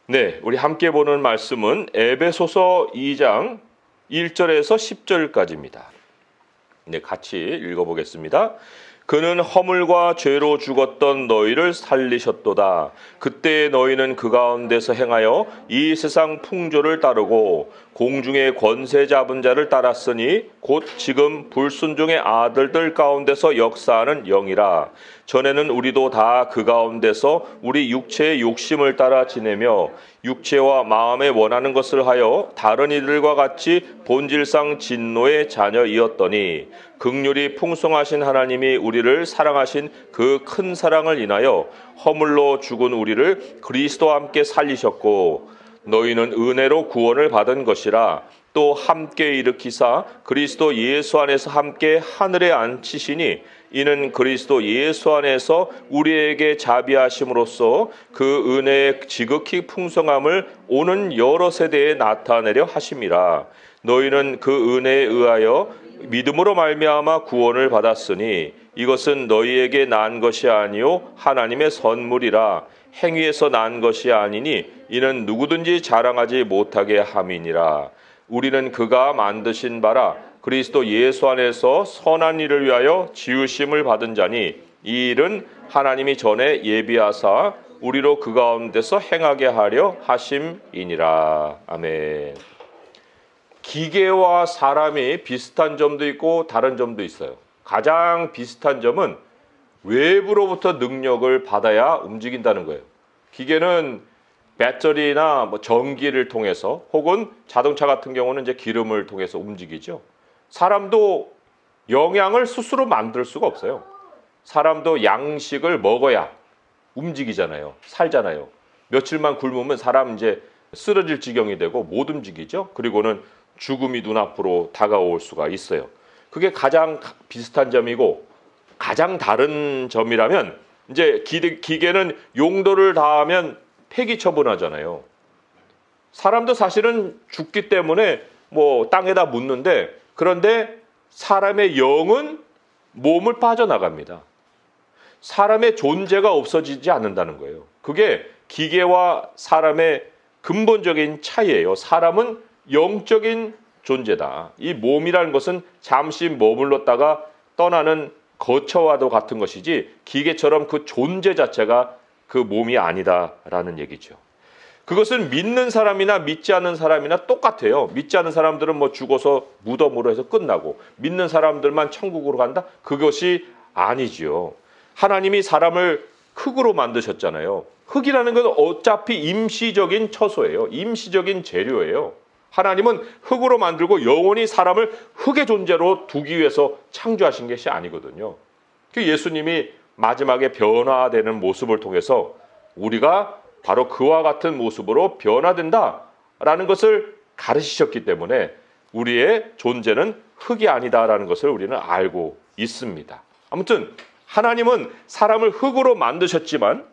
네, 우리 함께 보는 말씀은 에베소서 2장 1절에서 10절까지입니다. 네, 같이 읽어보겠습니다. 그는 허물과 죄로 죽었던 너희를 살리셨도다. 그때 너희는 그 가운데서 행하여 이 세상 풍조를 따르고 공중의 권세 잡은 자를 따랐으니 곧 지금 불순종의 아들들 가운데서 역사하는 영이라. 전에는 우리도 다 그 가운데서 우리 육체의 욕심을 따라 지내며 육체와 마음에 원하는 것을 하여 다른 이들과 같이 본질상 진노의 자녀이었더니 긍휼이 풍성하신 하나님이 우리를 사랑하신 그 큰 사랑을 인하여 허물로 죽은 우리를 그리스도와 함께 살리셨고 너희는 은혜로 구원을 받은 것이라. 또 함께 일으키사 그리스도 예수 안에서 함께 하늘에 앉히시니 이는 그리스도 예수 안에서 우리에게 자비하심으로써 그 은혜의 지극히 풍성함을 오는 여러 세대에 나타내려 하심이라. 너희는 그 은혜에 의하여 믿음으로 말미암아 구원을 받았으니 이것은 너희에게 난 것이 아니요 하나님의 선물이라. 행위에서 난 것이 아니니 이는 누구든지 자랑하지 못하게 함이니라. 우리는 그가 만드신 바라 그리스도 예수 안에서 선한 일을 위하여 지으심을 받은 자니 이 일은 하나님이 전에 예비하사 우리로 그 가운데서 행하게 하려 하심이니라. 아멘. 기계와 사람이 비슷한 점도 있고 다른 점도 있어요. 가장 비슷한 점은 외부로부터 능력을 받아야 움직인다는 거예요. 기계는 배터리나 전기를 통해서 혹은 자동차 같은 경우는 이제 기름을 통해서 움직이죠. 사람도 영양을 스스로 만들 수가 없어요. 사람도 양식을 먹어야 움직이잖아요. 살잖아요. 며칠만 굶으면 사람 이제 쓰러질 지경이 되고 못 움직이죠. 그리고는 죽음이 눈앞으로 다가올 수가 있어요. 그게 가장 비슷한 점이고 가장 다른 점이라면 이제 기계는 용도를 다하면 폐기 처분하잖아요. 사람도 사실은 죽기 때문에 땅에다 묻는데 그런데 사람의 영은 몸을 빠져나갑니다. 사람의 존재가 없어지지 않는다는 거예요. 그게 기계와 사람의 근본적인 차이예요. 사람은 영적인 존재다. 이 몸이라는 것은 잠시 머물렀다가 떠나는 거처와도 같은 것이지 기계처럼 그 존재 자체가 그 몸이 아니다라는 얘기죠. 그것은 믿는 사람이나 믿지 않는 사람이나 똑같아요. 믿지 않는 사람들은 죽어서 무덤으로 해서 끝나고 믿는 사람들만 천국으로 간다? 그것이 아니지요. 하나님이 사람을 흙으로 만드셨잖아요. 흙이라는 건 어차피 임시적인 처소예요. 임시적인 재료예요. 하나님은 흙으로 만들고 영원히 사람을 흙의 존재로 두기 위해서 창조하신 것이 아니거든요. 예수님이 마지막에 변화되는 모습을 통해서 우리가 바로 그와 같은 모습으로 변화된다라는 것을 가르치셨기 때문에 우리의 존재는 흙이 아니다라는 것을 우리는 알고 있습니다. 아무튼 하나님은 사람을 흙으로 만드셨지만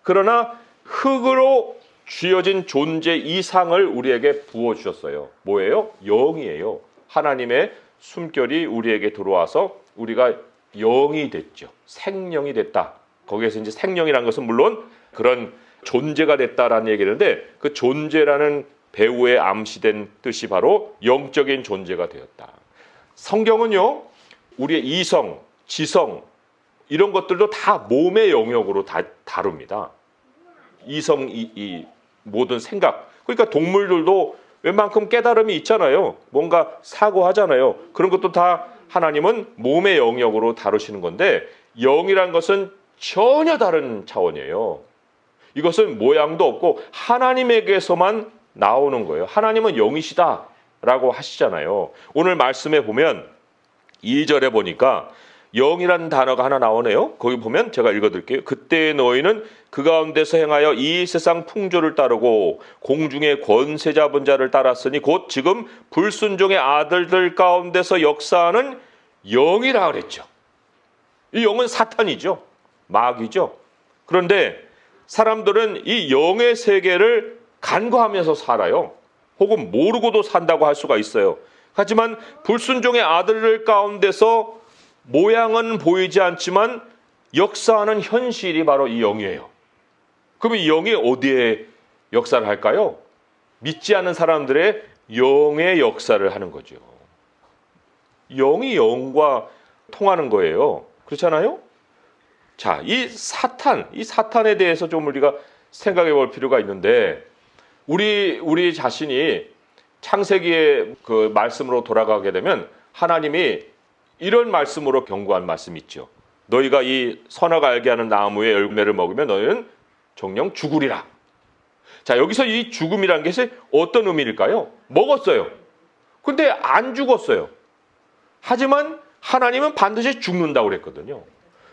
그러나 흙으로 쥐어진 존재 이상을 우리에게 부어주셨어요. 뭐예요? 영이에요. 하나님의 숨결이 우리에게 들어와서 우리가 영이 됐죠. 생명이 됐다. 거기에서 이제 생명이라는 것은 물론 그런 존재가 됐다라는 얘기인데 그 존재라는 배우에 암시된 뜻이 바로 영적인 존재가 되었다. 성경은요, 우리의 이성, 지성 이런 것들도 다 몸의 영역으로 다룹니다. 이성, 이 모든 생각. 그러니까 동물들도 웬만큼 깨달음이 있잖아요. 뭔가 사고하잖아요. 그런 것도 다 하나님은 몸의 영역으로 다루시는 건데 영이란 것은 전혀 다른 차원이에요. 이것은 모양도 없고 하나님에게서만 나오는 거예요. 하나님은 영이시다라고 하시잖아요. 오늘 말씀에 보면 2절에 보니까 영이라는 단어가 하나 나오네요. 거기 보면 제가 읽어드릴게요. 그때 너희는 그 가운데서 행하여 이 세상 풍조를 따르고 공중의 권세 잡은 자를 따랐으니 곧 지금 불순종의 아들들 가운데서 역사하는 영이라 그랬죠. 이 영은 사탄이죠. 마귀죠. 그런데 사람들은 이 영의 세계를 간과하면서 살아요. 혹은 모르고도 산다고 할 수가 있어요. 하지만 불순종의 아들들 가운데서 모양은 보이지 않지만 역사하는 현실이 바로 이 영이에요. 그럼 이 영이 어디에 역사를 할까요? 믿지 않는 사람들의 영의 역사를 하는 거죠. 영이 영과 통하는 거예요. 그렇잖아요? 자, 이 사탄에 대해서 좀 우리가 생각해 볼 필요가 있는데, 우리 자신이 창세기의 그 말씀으로 돌아가게 되면 하나님이 이런 말씀으로 경고한 말씀이 있죠. 너희가 이 선악을 알게 하는 나무의 열매를 먹으면 너희는 정령 죽으리라. 자, 여기서 이 죽음이라는 것이 어떤 의미일까요? 먹었어요. 근데 안 죽었어요. 하지만 하나님은 반드시 죽는다고 그랬거든요.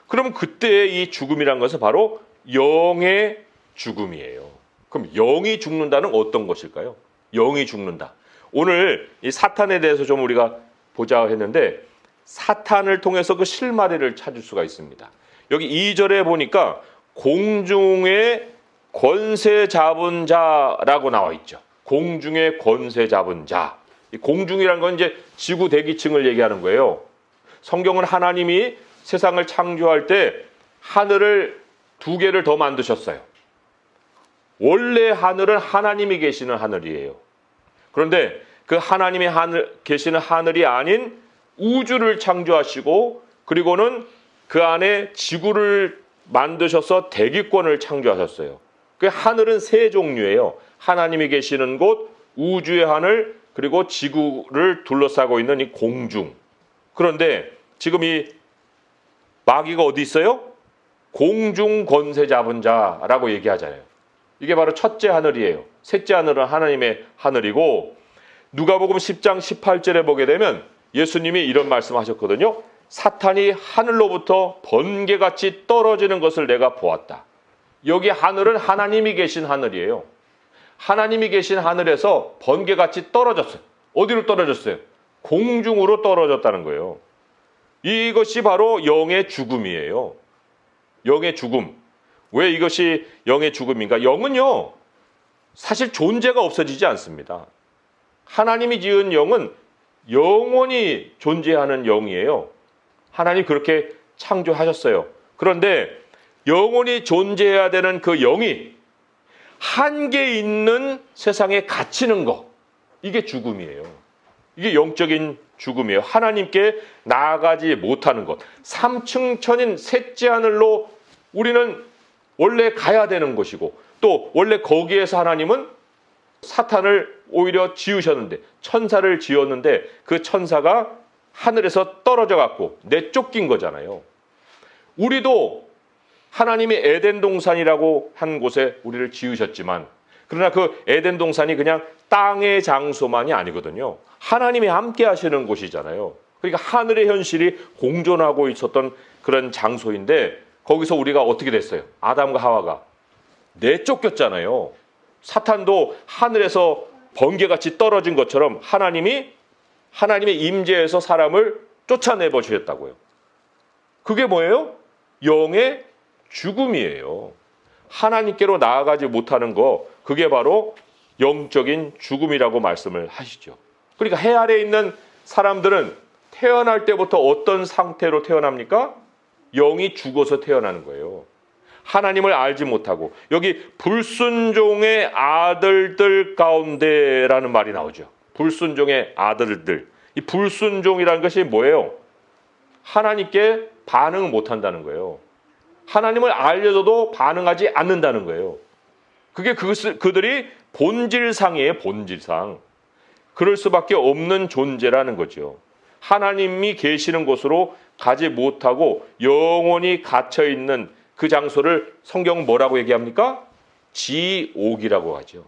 그럼 그때의 이 죽음이라는 것은 바로 영의 죽음이에요. 그럼 영이 죽는다는 어떤 것일까요? 영이 죽는다. 오늘 이 사탄에 대해서 좀 우리가 보자 했는데, 사탄을 통해서 그 실마리를 찾을 수가 있습니다. 여기 2절에 보니까 공중의 권세 잡은 자라고 나와 있죠. 공중의 권세 잡은 자. 이 공중이라는 건 이제 지구 대기층을 얘기하는 거예요. 성경은 하나님이 세상을 창조할 때 하늘을 2개를 더 만드셨어요. 원래 하늘은 하나님이 계시는 하늘이에요. 그런데 그 하나님이 계시는 하늘이 아닌 우주를 창조하시고, 그리고는 그 안에 지구를 만드셔서 대기권을 창조하셨어요. 그 하늘은 3종류예요. 하나님이 계시는 곳, 우주의 하늘, 그리고 지구를 둘러싸고 있는 이 공중. 그런데 지금 이 마귀가 어디 있어요? 공중 권세 잡은 자라고 얘기하잖아요. 이게 바로 첫째 하늘이에요. 셋째 하늘은 하나님의 하늘이고, 누가복음 10장 18절에 보게 되면 예수님이 이런 말씀하셨거든요. 사탄이 하늘로부터 번개같이 떨어지는 것을 내가 보았다. 여기 하늘은 하나님이 계신 하늘이에요. 하나님이 계신 하늘에서 번개같이 떨어졌어요. 어디로 떨어졌어요? 공중으로 떨어졌다는 거예요. 이것이 바로 영의 죽음이에요. 영의 죽음. 왜 이것이 영의 죽음인가? 영은요, 사실 존재가 없어지지 않습니다. 하나님이 지은 영은 영원히 존재하는 영이에요. 하나님 그렇게 창조하셨어요. 그런데 영원히 존재해야 되는 그 영이 한계 있는 세상에 갇히는 것, 이게 죽음이에요. 이게 영적인 죽음이에요. 하나님께 나아가지 못하는 것. 3층 천인 셋째 하늘로 우리는 원래 가야 되는 것이고, 또 원래 거기에서 하나님은 사탄을 오히려 지으셨는데, 천사를 지었는데 그 천사가 하늘에서 떨어져 갖고 내쫓긴 거잖아요. 우리도 하나님이 에덴 동산이라고 한 곳에 우리를 지으셨지만, 그러나 그 에덴 동산이 그냥 땅의 장소만이 아니거든요. 하나님이 함께 하시는 곳이잖아요. 그러니까 하늘의 현실이 공존하고 있었던 그런 장소인데, 거기서 우리가 어떻게 됐어요? 아담과 하와가 내쫓겼잖아요. 사탄도 하늘에서 번개같이 떨어진 것처럼 하나님의 임재에서 사람을 쫓아내 버리셨다고요. 그게 뭐예요? 영의 죽음이에요. 하나님께로 나아가지 못하는 거, 그게 바로 영적인 죽음이라고 말씀을 하시죠. 그러니까 해 아래에 있는 사람들은 태어날 때부터 어떤 상태로 태어납니까? 영이 죽어서 태어나는 거예요. 하나님을 알지 못하고, 여기 불순종의 아들들 가운데라는 말이 나오죠. 불순종의 아들들. 이 불순종이라는 것이 뭐예요? 하나님께 반응 못한다는 거예요. 하나님을 알려줘도 반응하지 않는다는 거예요. 그게 그들이 본질상이에요. 본질상. 그럴 수밖에 없는 존재라는 거죠. 하나님이 계시는 곳으로 가지 못하고 영원히 갇혀있는 그 장소를 성경은 뭐라고 얘기합니까? 지옥이라고 하죠.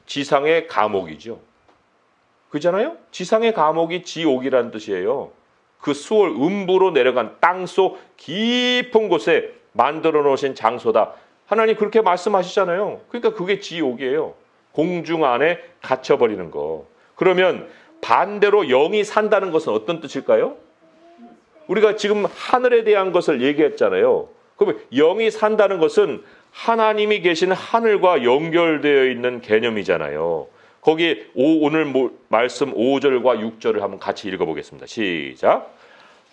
지상의 감옥이죠. 그잖아요? 지상의 감옥이 지옥이라는 뜻이에요. 그 수월 음부로 내려간 땅속 깊은 곳에 만들어 놓으신 장소다. 하나님 그렇게 말씀하시잖아요. 그러니까 그게 지옥이에요. 공중 안에 갇혀버리는 거. 그러면 반대로 영이 산다는 것은 어떤 뜻일까요? 우리가 지금 하늘에 대한 것을 얘기했잖아요. 그러면 영이 산다는 것은 하나님이 계신 하늘과 연결되어 있는 개념이잖아요. 거기 오늘 말씀 5절과 6절을 한번 같이 읽어보겠습니다. 시작.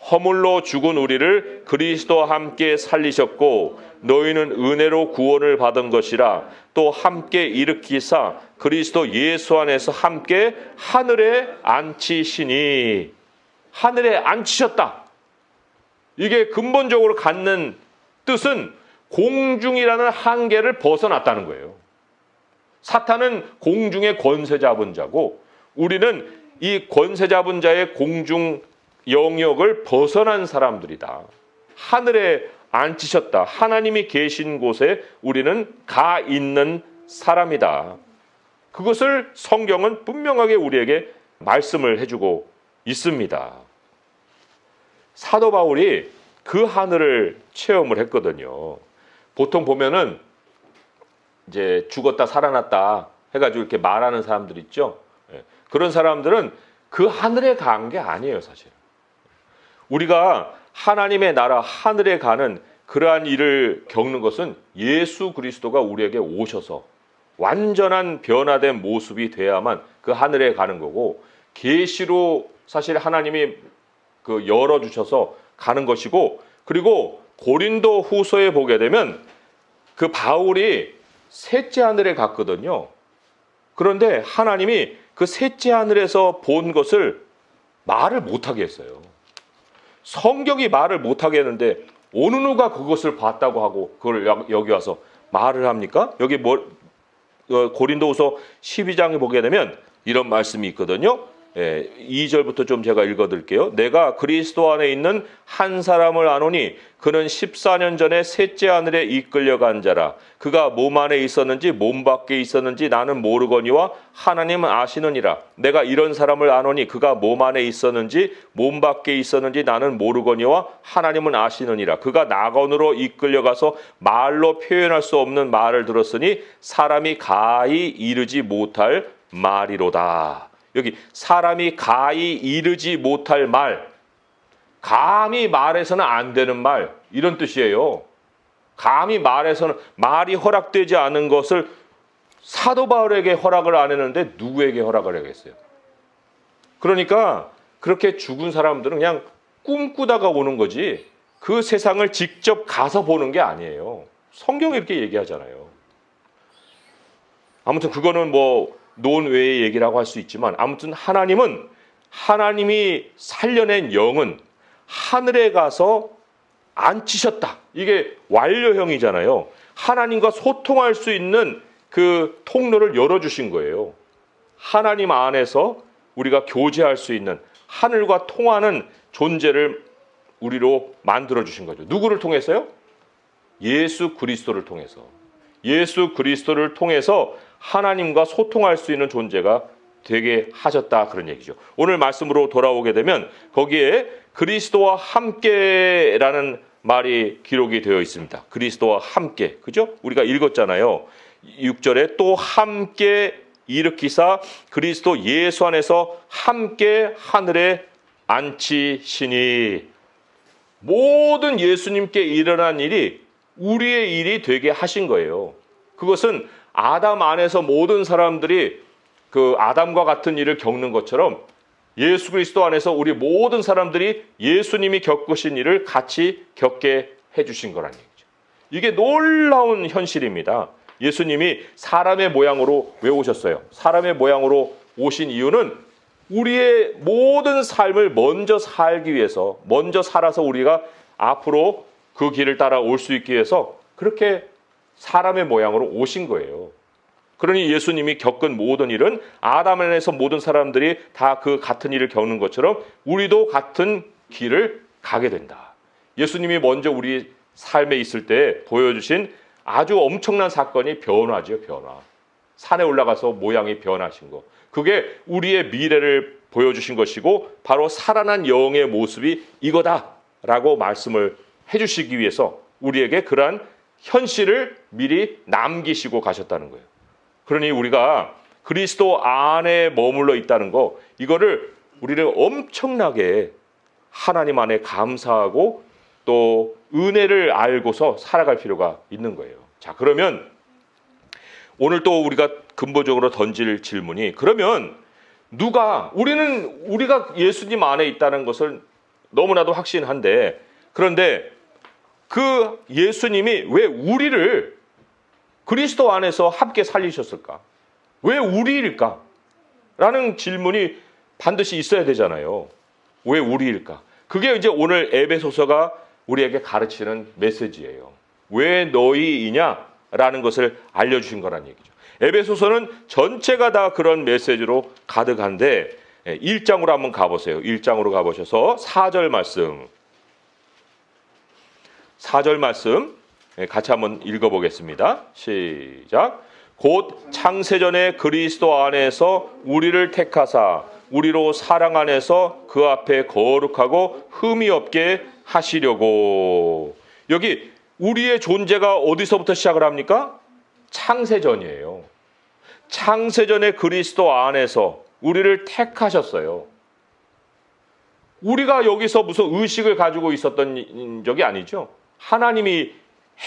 허물로 죽은 우리를 그리스도와 함께 살리셨고 너희는 은혜로 구원을 받은 것이라. 또 함께 일으키사 그리스도 예수 안에서 함께 하늘에 앉히시니. 하늘에 앉히셨다. 이게 근본적으로 갖는 뜻은 공중이라는 한계를 벗어났다는 거예요. 사탄은 공중의 권세 잡은 자고 우리는 이 권세 잡은 자의 공중 영역을 벗어난 사람들이다. 하늘에 앉히셨다. 하나님이 계신 곳에 우리는 가 있는 사람이다. 그것을 성경은 분명하게 우리에게 말씀을 해주고 있습니다. 사도 바울이 그 하늘을 체험을 했거든요. 보통 보면은 이제 죽었다 살아났다 해가지고 이렇게 말하는 사람들 있죠. 그런 사람들은 그 하늘에 간 게 아니에요, 사실. 우리가 하나님의 나라 하늘에 가는 그러한 일을 겪는 것은 예수 그리스도가 우리에게 오셔서 완전한 변화된 모습이 돼야만 그 하늘에 가는 거고, 계시로 사실 하나님이 그 열어주셔서 가는 것이고, 그리고 고린도 후서에 보게 되면 그 바울이 셋째 하늘에 갔거든요. 그런데 하나님이 그 셋째 하늘에서 본 것을 말을 못하게 했어요. 성경이 말을 못하게 했는데 어느 누가 그것을 봤다고 하고 그걸 여기 와서 말을 합니까? 여기 고린도후서 12장에 보게 되면 이런 말씀이 있거든요. 2절부터 좀 제가 읽어드릴게요. 내가 그리스도 안에 있는 한 사람을 아노니 그는 14년 전에 셋째 하늘에 이끌려간 자라. 그가 몸 안에 있었는지 몸 밖에 있었는지 나는 모르거니와 하나님은 아시느니라. 내가 이런 사람을 아노니 그가 몸 안에 있었는지 몸 밖에 있었는지 나는 모르거니와 하나님은 아시느니라. 그가 낙원으로 이끌려가서 말로 표현할 수 없는 말을 들었으니 사람이 가히 이르지 못할 말이로다. 여기 사람이 가히 이르지 못할 말, 감히 말해서는 안 되는 말, 이런 뜻이에요. 감히 말해서는, 말이 허락되지 않은 것을 사도 바울에게 허락을 안 했는데 누구에게 허락을 하겠어요? 그러니까 그렇게 죽은 사람들은 그냥 꿈꾸다가 오는 거지 그 세상을 직접 가서 보는 게 아니에요. 성경이 이렇게 얘기하잖아요. 아무튼 그거는 논외의 얘기라고 할 수 있지만, 아무튼 하나님이 살려낸 영은 하늘에 가서 앉히셨다. 이게 완료형이잖아요. 하나님과 소통할 수 있는 그 통로를 열어주신 거예요. 하나님 안에서 우리가 교제할 수 있는, 하늘과 통하는 존재를 우리로 만들어주신 거죠. 누구를 통해서요? 예수 그리스도를 통해서. 예수 그리스도를 통해서 하나님과 소통할 수 있는 존재가 되게 하셨다, 그런 얘기죠. 오늘 말씀으로 돌아오게 되면 거기에 그리스도와 함께라는 말이 기록이 되어 있습니다. 그리스도와 함께, 그죠? 우리가 읽었잖아요. 6절에 또 함께 일으키사 그리스도 예수 안에서 함께 하늘에 앉히시니. 모든 예수님께 일어난 일이 우리의 일이 되게 하신 거예요. 그것은 아담 안에서 모든 사람들이 그 아담과 같은 일을 겪는 것처럼 예수 그리스도 안에서 우리 모든 사람들이 예수님이 겪으신 일을 같이 겪게 해주신 거라는 얘기죠. 이게 놀라운 현실입니다. 예수님이 사람의 모양으로 왜 오셨어요? 사람의 모양으로 오신 이유는 우리의 모든 삶을 먼저 살기 위해서, 먼저 살아서 우리가 앞으로 그 길을 따라 올 수 있기 위해서 그렇게 사람의 모양으로 오신 거예요. 그러니 예수님이 겪은 모든 일은 아담 안에서 모든 사람들이 다 그 같은 일을 겪는 것처럼 우리도 같은 길을 가게 된다. 예수님이 먼저 우리 삶에 있을 때 보여주신 아주 엄청난 사건이 변화죠, 변화. 산에 올라가서 모양이 변하신 거. 그게 우리의 미래를 보여주신 것이고 바로 살아난 영의 모습이 이거다라고 말씀을 해주시기 위해서 우리에게 그러한 현실을 미리 남기시고 가셨다는 거예요. 그러니 우리가 그리스도 안에 머물러 있다는 거, 이거를 우리는 엄청나게 하나님 안에 감사하고 또 은혜를 알고서 살아갈 필요가 있는 거예요. 자, 그러면 오늘 또 우리가 근본적으로 던질 질문이, 그러면 우리가 예수님 안에 있다는 것을 너무나도 확신한데, 그런데 그 예수님이 왜 우리를 그리스도 안에서 함께 살리셨을까? 왜 우리일까? 라는 질문이 반드시 있어야 되잖아요. 왜 우리일까? 그게 이제 오늘 에베소서가 우리에게 가르치는 메시지예요. 왜 너희이냐? 라는 것을 알려주신 거란 얘기죠. 에베소서는 전체가 다 그런 메시지로 가득한데 1장으로 한번 가보세요. 1장으로 가보셔서 4절 말씀. 4절 말씀 같이 한번 읽어보겠습니다. 시작. 곧 창세전에 그리스도 안에서 우리를 택하사 우리로 사랑 안에서 그 앞에 거룩하고 흠이 없게 하시려고. 여기 우리의 존재가 어디서부터 시작을 합니까? 창세전이에요. 창세전에 그리스도 안에서 우리를 택하셨어요. 우리가 여기서 무슨 의식을 가지고 있었던 적이 아니죠. 하나님이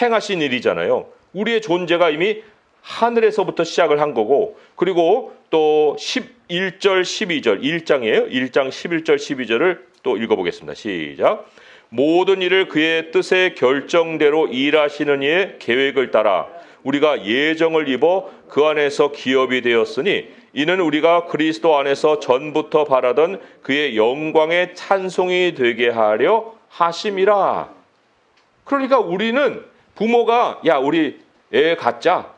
행하신 일이잖아요. 우리의 존재가 이미 하늘에서부터 시작을 한 거고, 그리고 또 11절, 12절, 1장이에요. 1장 11절, 12절을 또 읽어보겠습니다. 시작. 모든 일을 그의 뜻의 결정대로 일하시는 이의 계획을 따라 우리가 예정을 입어 그 안에서 기업이 되었으니 이는 우리가 그리스도 안에서 전부터 바라던 그의 영광의 찬송이 되게 하려 하심이라. 그러니까 우리는 부모가 야 우리 애 갖자.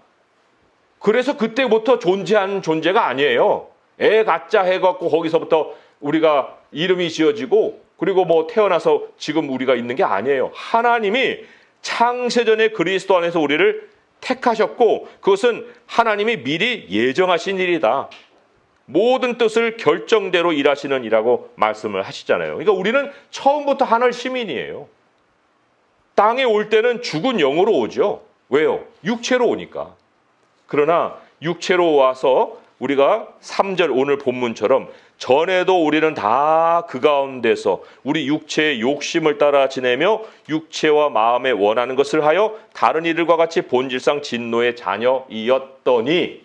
그래서 그때부터 존재한 존재가 아니에요. 애 갖자 해갖고 거기서부터 우리가 이름이 지어지고 그리고 뭐 태어나서 지금 우리가 있는 게 아니에요. 하나님이 창세전에 그리스도 안에서 우리를 택하셨고 그것은 하나님이 미리 예정하신 일이다. 모든 뜻을 결정대로 일하시는 이라고 말씀을 하시잖아요. 그러니까 우리는 처음부터 하늘 시민이에요. 땅에 올 때는 죽은 영으로 오죠. 왜요? 육체로 오니까. 그러나 육체로 와서 우리가 3절 오늘 본문처럼 전에도 우리는 다 그 가운데서 우리 육체의 욕심을 따라 지내며 육체와 마음에 원하는 것을 하여 다른 이들과 같이 본질상 진노의 자녀이었더니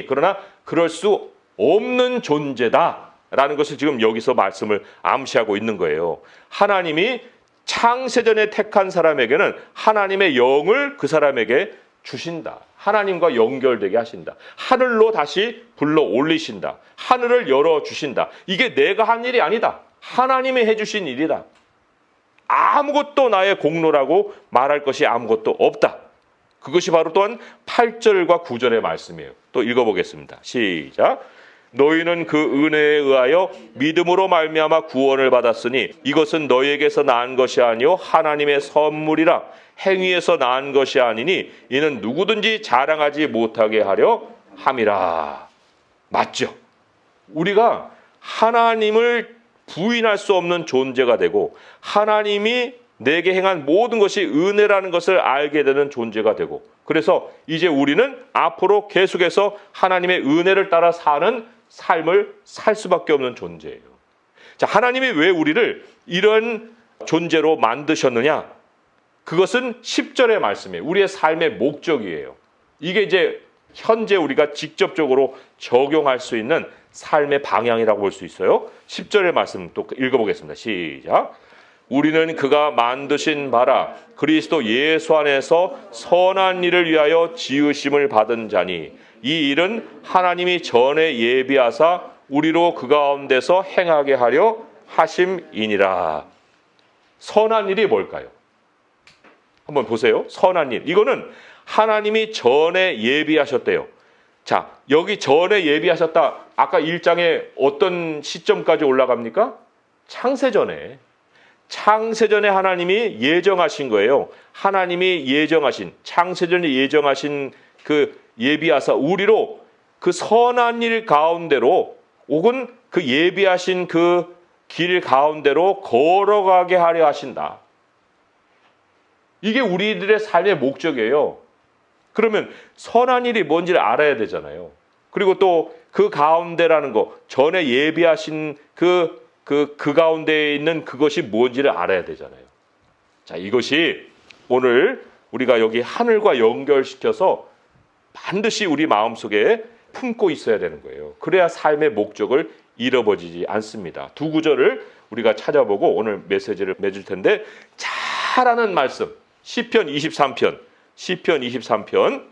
그러나 그럴 수 없는 존재다라는 것을 지금 여기서 말씀을 암시하고 있는 거예요. 하나님이 창세전에 택한 사람에게는 하나님의 영을 그 사람에게 주신다. 하나님과 연결되게 하신다. 하늘로 다시 불러 올리신다. 하늘을 열어주신다. 이게 내가 한 일이 아니다. 하나님이 해주신 일이다. 아무것도 나의 공로라고 말할 것이 아무것도 없다. 그것이 바로 또한 8절과 9절의 말씀이에요. 또 읽어보겠습니다. 시작. 너희는 그 은혜에 의하여 믿음으로 말미암아 구원을 받았으니 이것은 너희에게서 난 것이 아니요 하나님의 선물이라. 행위에서 난 것이 아니니 이는 누구든지 자랑하지 못하게 하려 함이라. 맞죠? 우리가 하나님을 부인할 수 없는 존재가 되고 하나님이 내게 행한 모든 것이 은혜라는 것을 알게 되는 존재가 되고 그래서 이제 우리는 앞으로 계속해서 하나님의 은혜를 따라 사는 삶을 살 수밖에 없는 존재예요. 자, 하나님이 왜 우리를 이런 존재로 만드셨느냐? 그것은 10절의 말씀이에요. 우리의 삶의 목적이에요. 이게 이제 현재 우리가 직접적으로 적용할 수 있는 삶의 방향이라고 볼 수 있어요. 10절의 말씀 또 읽어보겠습니다. 시작. 우리는 그가 만드신 바라 그리스도 예수 안에서 선한 일을 위하여 지으심을 받은 자니 이 일은 하나님이 전에 예비하사 우리로 그 가운데서 행하게 하려 하심이니라. 선한 일이 뭘까요? 한번 보세요. 선한 일. 이거는 하나님이 전에 예비하셨대요. 자, 여기 전에 예비하셨다. 아까 1장에 어떤 시점까지 올라갑니까? 창세전에. 창세전에 하나님이 예정하신 거예요. 하나님이 예정하신, 창세전에 예정하신 그 예비하사 우리로 그 선한 일 가운데로 혹은 그 예비하신 그 길 가운데로 걸어가게 하려 하신다. 이게 우리들의 삶의 목적이에요. 그러면 선한 일이 뭔지를 알아야 되잖아요. 그리고 또 그 가운데라는 거, 전에 예비하신 그 가운데에 있는 그것이 뭔지를 알아야 되잖아요. 자, 이것이 오늘 우리가 여기 하늘과 연결시켜서 반드시 우리 마음속에 품고 있어야 되는 거예요. 그래야 삶의 목적을 잃어버리지 않습니다. 두 구절을 우리가 찾아보고 오늘 메시지를 맺을 텐데, 잘 아는 말씀 시편 23편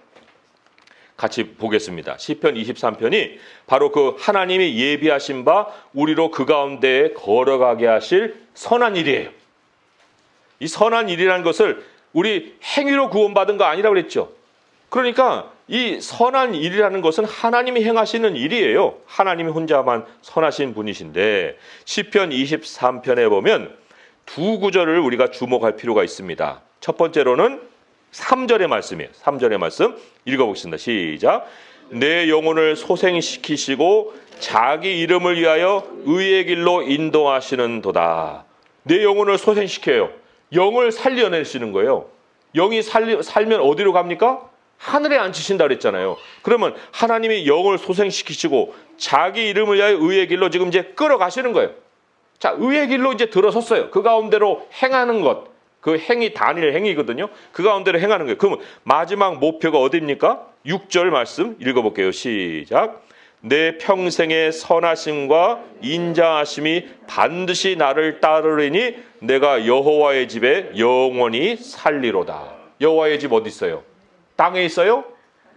같이 보겠습니다. 시편 23편이 바로 그 하나님이 예비하신 바 우리로 그 가운데에 걸어가게 하실 선한 일이에요. 이 선한 일이라는 것을 우리 행위로 구원받은 거 아니라고 그랬죠. 그러니까 이 선한 일이라는 것은 하나님이 행하시는 일이에요. 하나님이 혼자만 선하신 분이신데, 시편 23편에 보면 두 구절을 우리가 주목할 필요가 있습니다. 첫 번째로는 3절의 말씀이에요. 3절의 말씀 읽어보겠습니다. 시작. 내 영혼을 소생시키시고 자기 이름을 위하여 의의 길로 인도하시는도다. 내 영혼을 소생시켜요. 영을 살려내시는 거예요. 영이 살면 어디로 갑니까? 하늘에 앉히신다 그랬잖아요. 그러면 하나님이 영을 소생시키시고 자기 이름을 위하여 의의 길로 지금 이제 끌어가시는 거예요. 자, 의의 길로 이제 들어섰어요. 그 가운데로 행하는 것. 그 행이 단일 행이거든요. 그 가운데로 행하는 거예요. 그러면 마지막 목표가 어디입니까? 6절 말씀 읽어볼게요. 시작. 내 평생의 선하심과 인자하심이 반드시 나를 따르리니 내가 여호와의 집에 영원히 살리로다. 여호와의 집 어디 있어요? 땅에 있어요?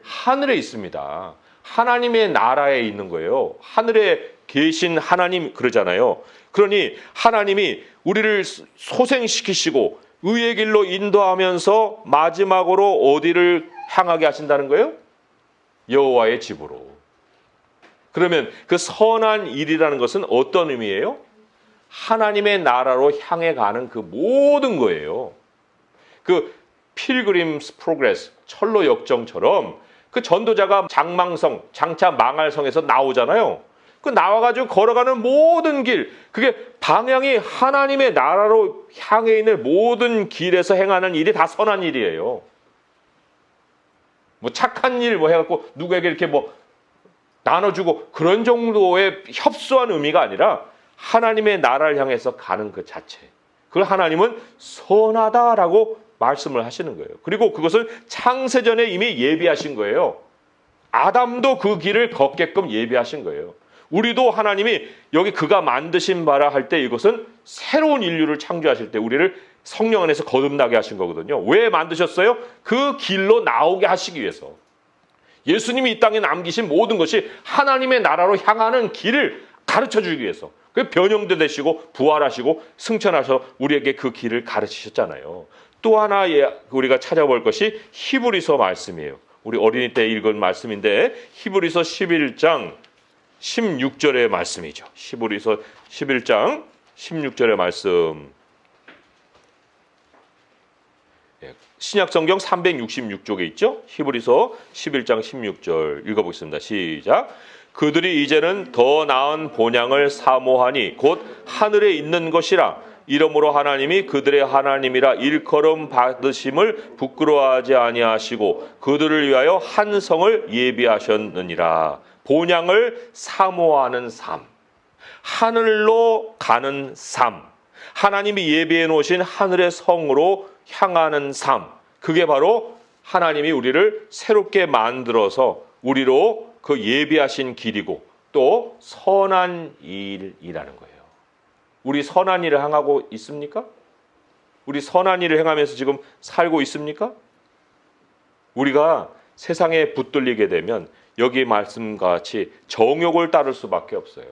하늘에 있습니다. 하나님의 나라에 있는 거예요. 하늘에 계신 하나님 그러잖아요. 그러니 하나님이 우리를 소생시키시고 의의 길로 인도하면서 마지막으로 어디를 향하게 하신다는 거예요? 여호와의 집으로. 그러면 그 선한 일이라는 것은 어떤 의미예요? 하나님의 나라로 향해 가는 그 모든 거예요. 그 필그림스 프로그레스, 철로 역정처럼 그 전도자가 장망성, 장차 망할 성에서 나오잖아요. 그 나와가지고 걸어가는 모든 길, 그게 방향이 하나님의 나라로 향해 있는 모든 길에서 행하는 일이 다 선한 일이에요. 뭐 착한 일 뭐 해갖고 누구에게 이렇게 뭐 나눠주고 그런 정도의 협소한 의미가 아니라 하나님의 나라를 향해서 가는 그 자체. 그걸 하나님은 선하다라고 말씀을 하시는 거예요. 그리고 그것은 창세전에 이미 예비하신 거예요. 아담도 그 길을 걷게끔 예비하신 거예요. 우리도 하나님이 여기 그가 만드신 바라 할 때 이것은 새로운 인류를 창조하실 때 우리를 성령 안에서 거듭나게 하신 거거든요. 왜 만드셨어요? 그 길로 나오게 하시기 위해서. 예수님이 이 땅에 남기신 모든 것이 하나님의 나라로 향하는 길을 가르쳐주기 위해서. 그 변형도 되시고 부활하시고 승천하셔서 우리에게 그 길을 가르치셨잖아요. 또 하나 우리가 찾아볼 것이 히브리서 말씀이에요. 우리 어린이 때 읽은 말씀인데 히브리서 11장 16절의 말씀이죠. 히브리서 11장 16절의 말씀. 신약성경 366쪽에 있죠. 히브리서 11장 16절 읽어보겠습니다. 시작. 그들이 이제는 더 나은 본향을 사모하니 곧 하늘에 있는 것이라. 이러므로 하나님이 그들의 하나님이라 일컬음 받으심을 부끄러워하지 아니하시고 그들을 위하여 한 성을 예비하셨느니라. 본향을 사모하는 삶, 하늘로 가는 삶, 하나님이 예비해 놓으신 하늘의 성으로 향하는 삶, 그게 바로 하나님이 우리를 새롭게 만들어서 우리로 그 예비하신 길이고 또 선한 일이라는 거예요. 우리 선한 일을 행하고 있습니까? 우리 선한 일을 행하면서 지금 살고 있습니까? 우리가 세상에 붙들리게 되면 여기 말씀과 같이 정욕을 따를 수밖에 없어요.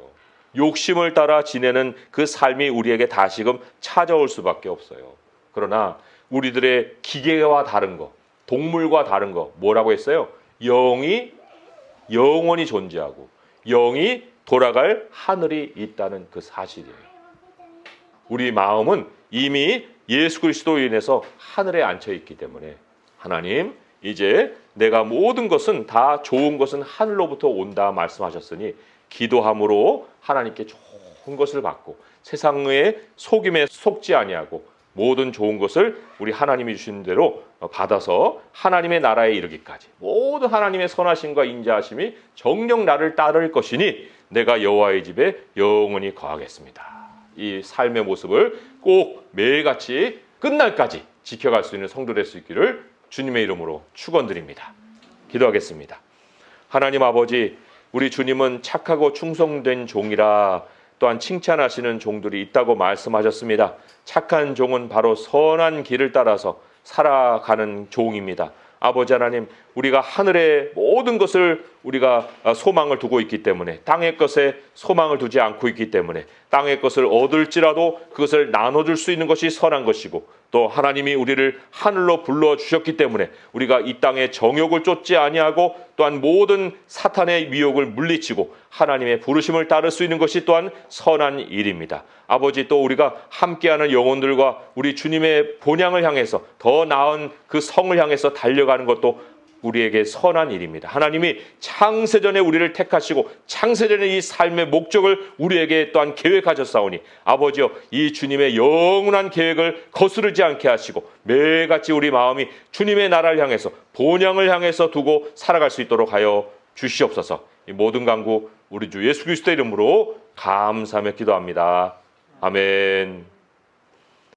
욕심을 따라 지내는 그 삶이 우리에게 다시금 찾아올 수밖에 없어요. 그러나 우리들의 기계와 다른 거, 동물과 다른 거 뭐라고 했어요? 영이 영원히 존재하고 영이 돌아갈 하늘이 있다는 그 사실이에요. 우리 마음은 이미 예수 그리스도로 인해서 하늘에 앉혀 있기 때문에 하나님 이제 내가 모든 것은 다 좋은 것은 하늘로부터 온다 말씀하셨으니 기도함으로 하나님께 좋은 것을 받고 세상의 속임에 속지 아니하고 모든 좋은 것을 우리 하나님이 주신 대로 받아서 하나님의 나라에 이르기까지 모든 하나님의 선하심과 인자하심이 정녕 나를 따를 것이니 내가 여호와의 집에 영원히 거하겠습니다. 이 삶의 모습을 꼭 매일같이 끝날까지 지켜갈 수 있는 성도 될 수 있기를 주님의 이름으로 축원드립니다. 기도하겠습니다. 하나님 아버지, 우리 주님은 착하고 충성된 종이라 또한 칭찬하시는 종들이 있다고 말씀하셨습니다. 착한 종은 바로 선한 길을 따라서 살아가는 종입니다. 아버지 하나님, 우리가 하늘의 모든 것을 우리가 소망을 두고 있기 때문에, 땅의 것에 소망을 두지 않고 있기 때문에 땅의 것을 얻을지라도 그것을 나눠줄 수 있는 것이 선한 것이고, 또 하나님이 우리를 하늘로 불러주셨기 때문에 우리가 이 땅의 정욕을 쫓지 아니하고 또한 모든 사탄의 미혹을 물리치고 하나님의 부르심을 따를 수 있는 것이 또한 선한 일입니다. 아버지, 또 우리가 함께하는 영혼들과 우리 주님의 본향을 향해서 더 나은 그 성을 향해서 달려가는 것도 우리에게 선한 일입니다. 하나님이 창세전에 우리를 택하시고 창세전에 이 삶의 목적을 우리에게 또한 계획하셨사오니 아버지여, 이 주님의 영원한 계획을 거스르지 않게 하시고 매일같이 우리 마음이 주님의 나라를 향해서 본향을 향해서 두고 살아갈 수 있도록 하여 주시옵소서. 이 모든 간구 우리 주 예수 그리스도의 이름으로 감사하며 기도합니다. 아멘.